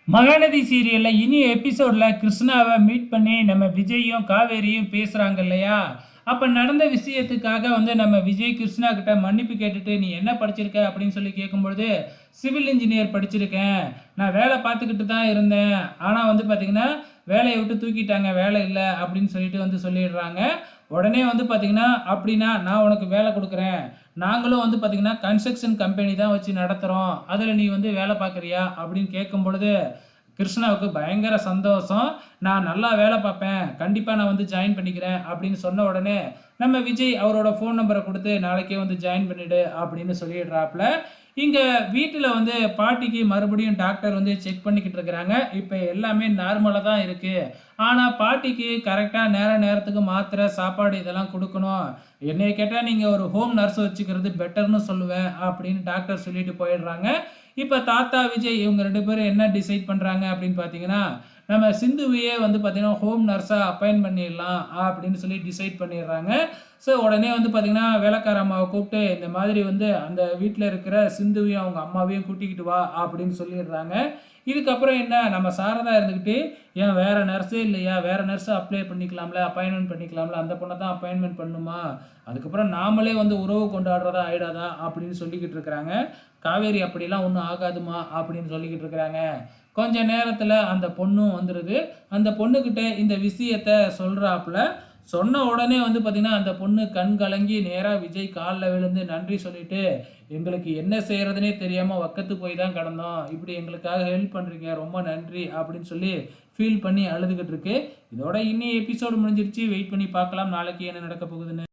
மகாநதி சீரியல்ல இனி எபிசோட்ல கிருஷ்ணாவை மீட் பண்ணி நம்ம விஜயும் காவேரியும் பேசுறாங்க இல்லையா? அப்ப நடந்த விஷயத்துக்காக நம்ம விஜய் கிருஷ்ணா கிட்ட மன்னிப்பு கேட்டுட்டு, "நீ என்ன படிச்சிருக்க?" அப்படின்னு சொல்லி கேட்கும்பொழுது, "சிவில் இன்ஜினியர் படிச்சிருக்கேன். நான் வேலை பார்த்துக்கிட்டு தான் இருந்தேன். ஆனா பார்த்தீங்கன்னா, வேலைய விட்டு தூக்கிட்டாங்க. வேலை இல்ல." அப்படின்னு சொல்லிட்டு சொல்லிடுறாங்க. உடனே பார்த்தீங்கன்னா, "அப்படின்னா நான் உனக்கு வேலை குடுக்குறேன். நாங்களும் பார்த்தீங்கன்னா, கன்ஸ்ட்ரக்ஷன் கம்பெனி தான் வச்சு நடத்துறோம். அதுல நீ வேலை பார்க்குறியா?" அப்படின்னு கேட்கும்பொழுது, கிருஷ்ணாவுக்கு பயங்கர சந்தோஷம். "நான் நல்லா வேலை பார்ப்பேன். கண்டிப்பா நான் ஜாயின் பண்ணிக்கிறேன்." அப்படின்னு சொன்ன உடனே, நம்ம விஜய் அவரோட ஃபோன் நம்பர குடுத்து, "நாளைக்கே ஜாயின் பண்ணிடு." அப்படின்னு சொல்லிடுறாப்ல. இங்க வீட்டுல பாட்டிக்கு மறுபடியும் டாக்டர் செக் பண்ணிக்கிட்டு இருக்கிறாங்க. இப்ப எல்லாமே நார்மலா தான் இருக்கு. ஆனா பாட்டிக்கு கரெக்ட்டா நேரத்துக்கு மாத்திரை, சாப்பாடு இதெல்லாம் குடுக்கணும். என்னைய கேட்டா நீங்க ஒரு ஹோம் நர்ஸ் வச்சுக்கிறது பெட்டர்ன்னு சொல்லுவேன்." அப்படின்னு டாக்டர் சொல்லிட்டு போயிடுறாங்க. இப்ப தாத்தா, விஜய் இவங்க 2 பேரும் என்ன டிசைட் பண்றாங்க அப்படின்னு பார்த்தீங்கன்னா, நம்ம சிந்துவையே பார்த்தீங்கன்னா, ஹோம் நர்ஸா அப்பாயிண்ட் பண்ணிடலாம் அப்படின்னு சொல்லி டிசைட் பண்ணிடுறாங்க. ஸோ உடனே பார்த்தீங்கன்னா, வேலைக்கார அம்மாவ கூப்பிட்டு, இந்த மாதிரி அந்த வீட்ல இருக்கிற சிந்துவையும், அவங்க அம்மாவையும் கூட்டிக்கிட்டு வா அப்படின்னு சொல்லிடுறாங்க. இதுக்கப்புறம் என்ன, நம்ம சாரதா இருந்துகிட்டு, "ஏன் வேற நர்ஸே இல்லையா? வேற நர்ஸ அப்ளை பண்ணிக்கலாம்ல, அப்பாயின்ட்மென்ட் பண்ணிக்கலாம்ல, அந்த பொண்ண தான் அப்பாயின்ட்மென்ட் பண்ணணுமா? அதுக்கப்புறம் நாமளே உறவு கொண்டாடுறதா ஆயிடாதா?" அப்படின்னு சொல்லிக்கிட்டு இருக்கிறாங்க. காவேரி, "அப்படிலாம் ஒண்ணும் ஆகாதும்மா" அப்படின்னு சொல்லிக்கிட்டு இருக்கிறாங்க. கொஞ்ச நேரத்துல அந்த பொண்ணும் வந்துருது. அந்த பொண்ணுகிட்ட இந்த விஷயத்த சொல்றாப்புல. சொன்ன உடனே பார்த்தீங்கன்னா, அந்த பொண்ணு கண் கலங்கி நேரா விஜய் கால்ல விழுந்து நன்றி சொல்லிட்டு, "எங்களுக்கு என்ன செய்றதுன்னே தெரியாம வக்கத்து போய் தான் கிடந்தோம். இப்படி எங்களுக்காக ஹெல்ப் பண்றீங்க. ரொம்ப நன்றி." அப்படின்னு சொல்லி ஃபீல் பண்ணி அழுதுகிட்டு இருக்கு. இதோட இன்னி எபிசோடு முடிஞ்சிருச்சு. வெயிட் பண்ணி பார்க்கலாம் நாளைக்கு என்ன நடக்க போகுதுன்னு.